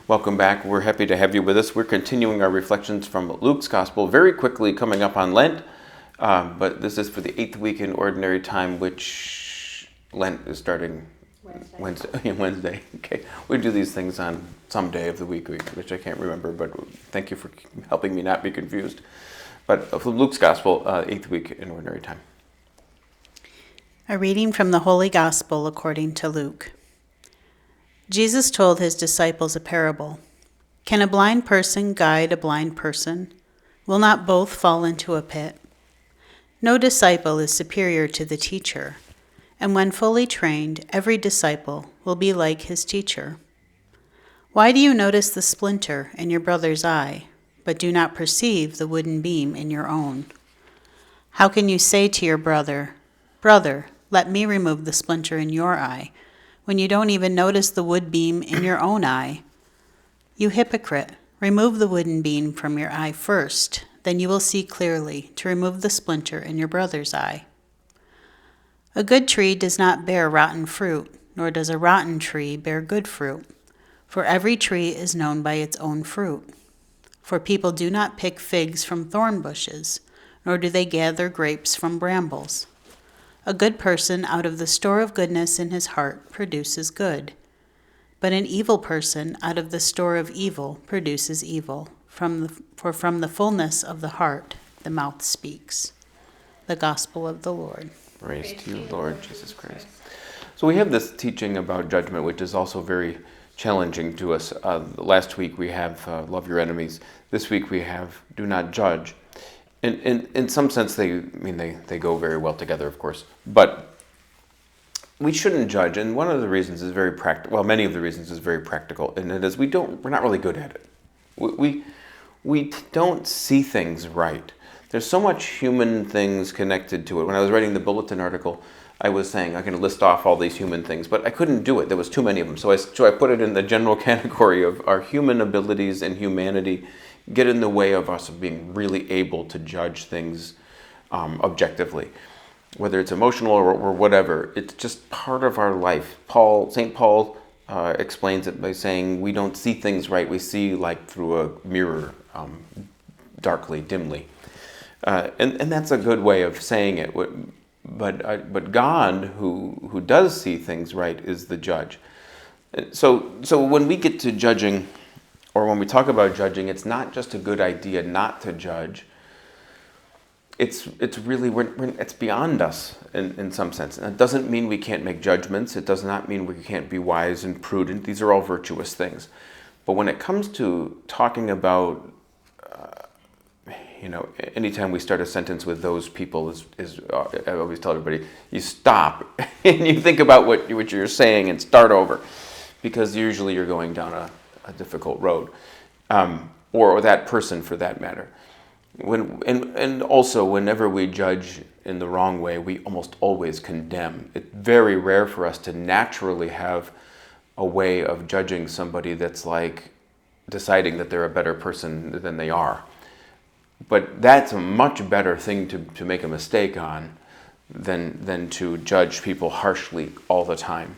Welcome back. We're happy to have you with us. We're continuing our reflections from Luke's Gospel, very quickly coming up on Lent, but this is for the 8th week in Ordinary Time, which Lent is starting Wednesday. Okay, we do these things on some day of the week, which I can't remember, but thank you for helping me not be confused. But from Luke's Gospel, 8th week in Ordinary Time. A reading from the Holy Gospel according to Luke. Jesus told his disciples a parable. Can a blind person guide a blind person? Will not both fall into a pit? No disciple is superior to the teacher, and when fully trained, every disciple will be like his teacher. Why do you notice the splinter in your brother's eye, but do not perceive the wooden beam in your own? How can you say to your brother, "Brother, let me remove the splinter in your eye," when you don't even notice the wood beam in your own eye? You hypocrite, remove the wooden beam from your eye first, then you will see clearly to remove the splinter in your brother's eye. A good tree does not bear rotten fruit, nor does a rotten tree bear good fruit, for every tree is known by its own fruit. For people do not pick figs from thorn bushes, nor do they gather grapes from brambles. A good person out of the store of goodness in his heart produces good, but an evil person out of the store of evil produces evil, for from the fullness of the heart the mouth speaks. The Gospel of the Lord. Praise to you, Lord Jesus Christ. So we have this teaching about judgment, which is also very challenging to us. Last week we have love your enemies. This week we have do not judge. In some sense, they go very well together, of course. But we shouldn't judge, and one of the reasons is very practical. Well, many of the reasons is very practical, and it is we're not really good at it. We don't see things right. There's so much human things connected to it. When I was writing the bulletin article, I was saying I can list off all these human things, but I couldn't do it. There was too many of them. So I put it in the general category of our human abilities and humanity get in the way of us being really able to judge things objectively, whether it's emotional or whatever. It's just part of our life. St. Paul explains it by saying we don't see things right. We see like through a mirror, darkly, dimly. And that's a good way of saying it. But God, who does see things right, is the judge. So when we get to judging, or when we talk about judging, it's not just a good idea not to judge. It's really, it's beyond us in some sense. And it doesn't mean we can't make judgments. It does not mean we can't be wise and prudent. These are all virtuous things. But when it comes to talking about, anytime we start a sentence with those people, I always tell everybody, you stop and you think about what you're saying and start over. Because usually you're going down a difficult road, or that person for that matter. And also, whenever we judge in the wrong way, we almost always condemn. It's very rare for us to naturally have a way of judging somebody that's like deciding that they're a better person than they are. But that's a much better thing to make a mistake on than to judge people harshly all the time.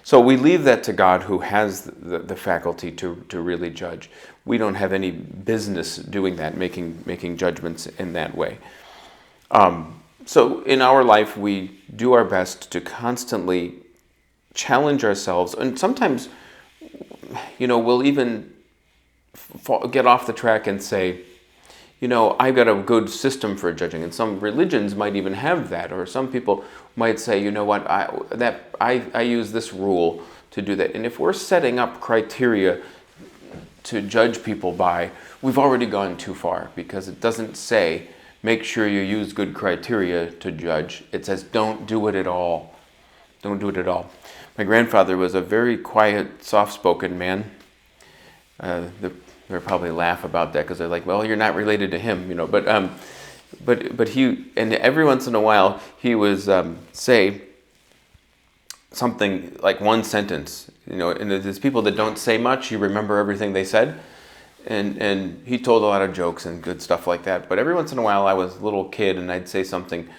So we leave that to God, who has the faculty to really judge. We don't have any business doing that, making judgments in that way. So in our life, we do our best to constantly challenge ourselves, and sometimes, we'll even get off the track and say, I've got a good system for judging, and some religions might even have that, or some people might say, you know what, I use this rule to do that. And if we're setting up criteria to judge people by, we've already gone too far, because it doesn't say, make sure you use good criteria to judge. It says, don't do it at all. Don't do it at all. My grandfather was a very quiet, soft-spoken man. They'll probably laugh about that because they're like, well, you're not related to him, But he, and every once in a while, he was say something like one sentence, and there's people that don't say much. You remember everything they said, and he told a lot of jokes and good stuff like that. But every once in a while, I was a little kid, and I'd say something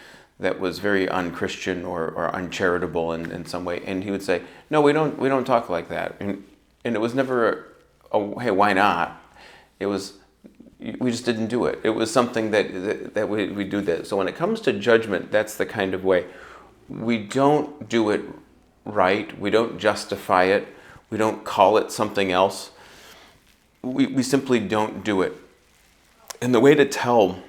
that was very unchristian or uncharitable in some way, and he would say, "No, we don't talk like that." And it was never oh, hey, why not? It was, we just didn't do it. It was something that we do that. So when it comes to judgment, that's the kind of way. We don't do it right. We don't justify it. We don't call it something else. We simply don't do it. And the way to tell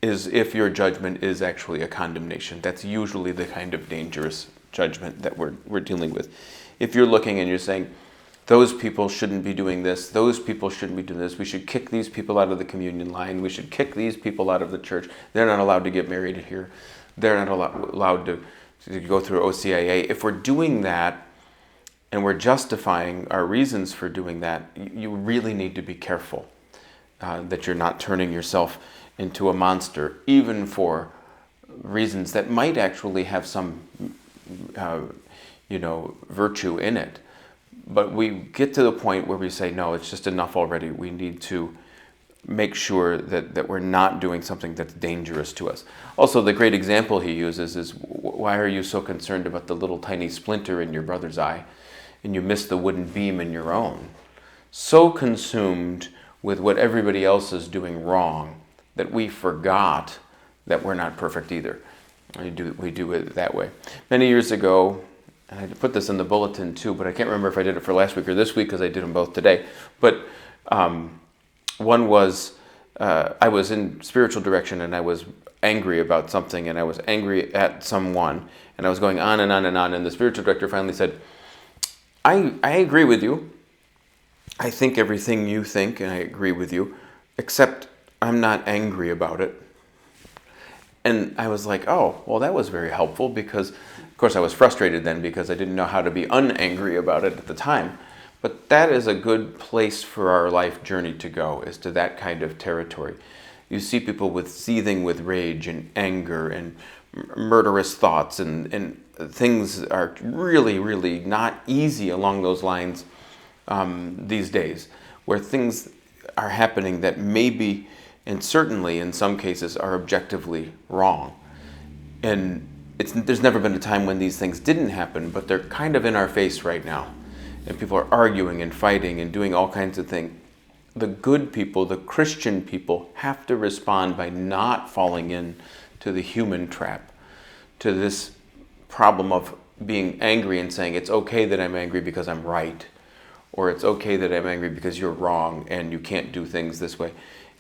is if your judgment is actually a condemnation. That's usually the kind of dangerous judgment that we're dealing with. If you're looking and you're saying, those people shouldn't be doing this, those people shouldn't be doing this, we should kick these people out of the communion line, we should kick these people out of the church, they're not allowed to get married here, they're not allowed to go through OCIA. If we're doing that and we're justifying our reasons for doing that, you really need to be careful that you're not turning yourself into a monster, even for reasons that might actually have some virtue in it. But we get to the point where we say, no, it's just enough already. We need to make sure that we're not doing something that's dangerous to us. Also, the great example he uses is, why are you so concerned about the little tiny splinter in your brother's eye and you miss the wooden beam in your own? So consumed with what everybody else is doing wrong that we forgot that we're not perfect either. We do it that way. Many years ago, and I put this in the bulletin too, but I can't remember if I did it for last week or this week because I did them both today. But one was, I was in spiritual direction and I was angry about something, and I was angry at someone, and I was going on and on and on, and the spiritual director finally said, I agree with you. I think everything you think, and I agree with you, except I'm not angry about it. And I was like, oh, well, that was very helpful, because, of course, I was frustrated then because I didn't know how to be unangry about it at the time. But that is a good place for our life journey to go, is to that kind of territory. You see people seething with rage and anger and murderous thoughts, and things are really, really not easy along those lines these days, where things are happening that maybe, and certainly in some cases, are objectively wrong. And there's never been a time when these things didn't happen, but they're kind of in our face right now. And people are arguing and fighting and doing all kinds of things. The good people, the Christian people, have to respond by not falling into the human trap, to this problem of being angry and saying, it's okay that I'm angry because I'm right, or it's okay that I'm angry because you're wrong and you can't do things this way,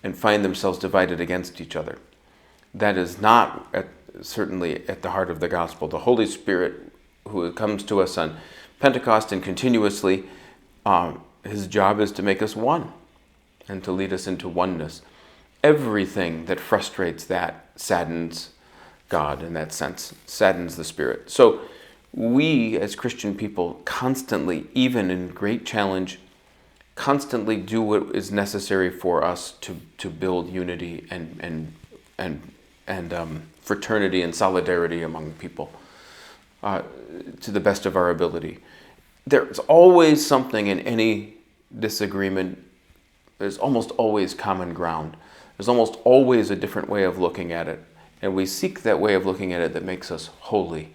and find themselves divided against each other. That is not certainly at the heart of the gospel. The Holy Spirit, who comes to us on Pentecost and continuously, his job is to make us one and to lead us into oneness. Everything that frustrates that saddens God in that sense, saddens the Spirit. So we as Christian people constantly, even in great challenge, constantly do what is necessary for us to build unity and fraternity and solidarity among people to the best of our ability. There's always something in any disagreement. There's almost always common ground. There's almost always a different way of looking at it. And we seek that way of looking at it that makes us holy,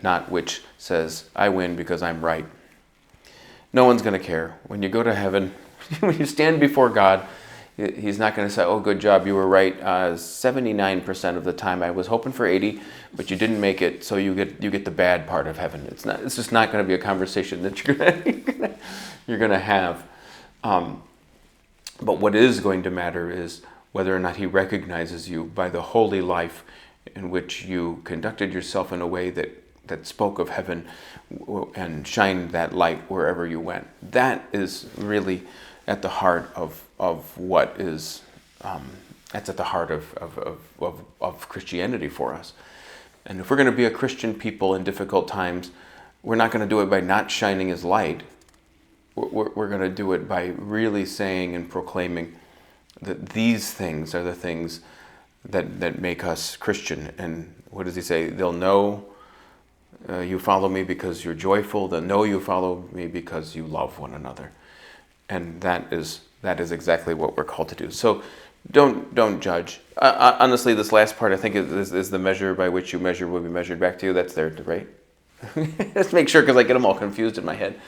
not which says, I win because I'm right. No one's going to care. When you go to heaven, when you stand before God, he's not going to say, oh, good job, you were right 79% of the time. I was hoping for 80, but you didn't make it, so you get the bad part of heaven. It's just not going to be a conversation that you're going to have. But what is going to matter is whether or not he recognizes you by the holy life in which you conducted yourself in a way that spoke of heaven and shined that light wherever you went. That is really at the heart of what is, that's at the heart of Christianity for us. And if we're going to be a Christian people in difficult times, we're not going to do it by not shining his light. We're going to do it by really saying and proclaiming that these things are the things that make us Christian. And what does he say? They'll know you follow me because you're joyful. They'll know you follow me because you love one another. And that is exactly what we're called to do. So don't judge. Honestly, this last part I think is the measure by which you measure will be measured back to you. That's there, right? Let's make sure, because I get them all confused in my head.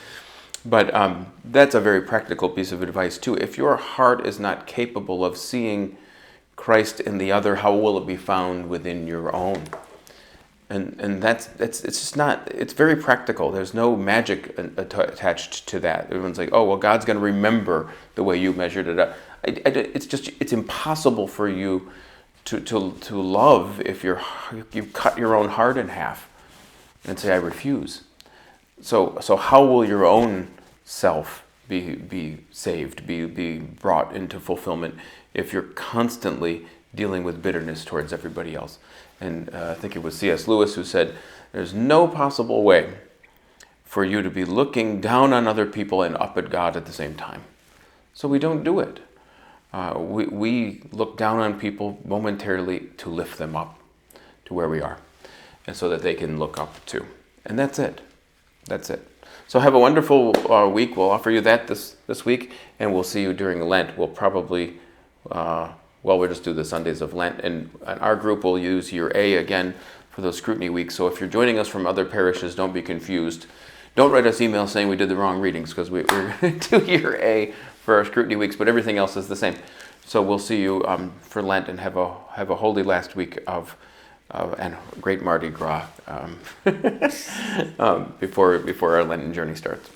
But that's a very practical piece of advice too. If your heart is not capable of seeing Christ in the other, how will it be found within your own? And that's it's just not. It's very practical. There's no magic attached to that. Everyone's like, oh well, God's going to remember the way you measured it up. It's impossible for you to love if you cut your own heart in half and say I refuse. So how will your own self be saved, be brought into fulfillment if you're constantly dealing with bitterness towards everybody else? And I think it was C.S. Lewis who said, there's no possible way for you to be looking down on other people and up at God at the same time. So we don't do it. We look down on people momentarily to lift them up to where we are, and so that they can look up too. And that's it. That's it. So have a wonderful week. We'll offer you that this week, and we'll see you during Lent. We'll probably, we'll just do the Sundays of Lent, and our group will use year A again for those scrutiny weeks. So if you're joining us from other parishes, don't be confused. Don't write us emails saying we did the wrong readings, because we're going to do year A for our scrutiny weeks, but everything else is the same. So we'll see you for Lent, and have a holy last week of and great Mardi Gras before our Lenten journey starts.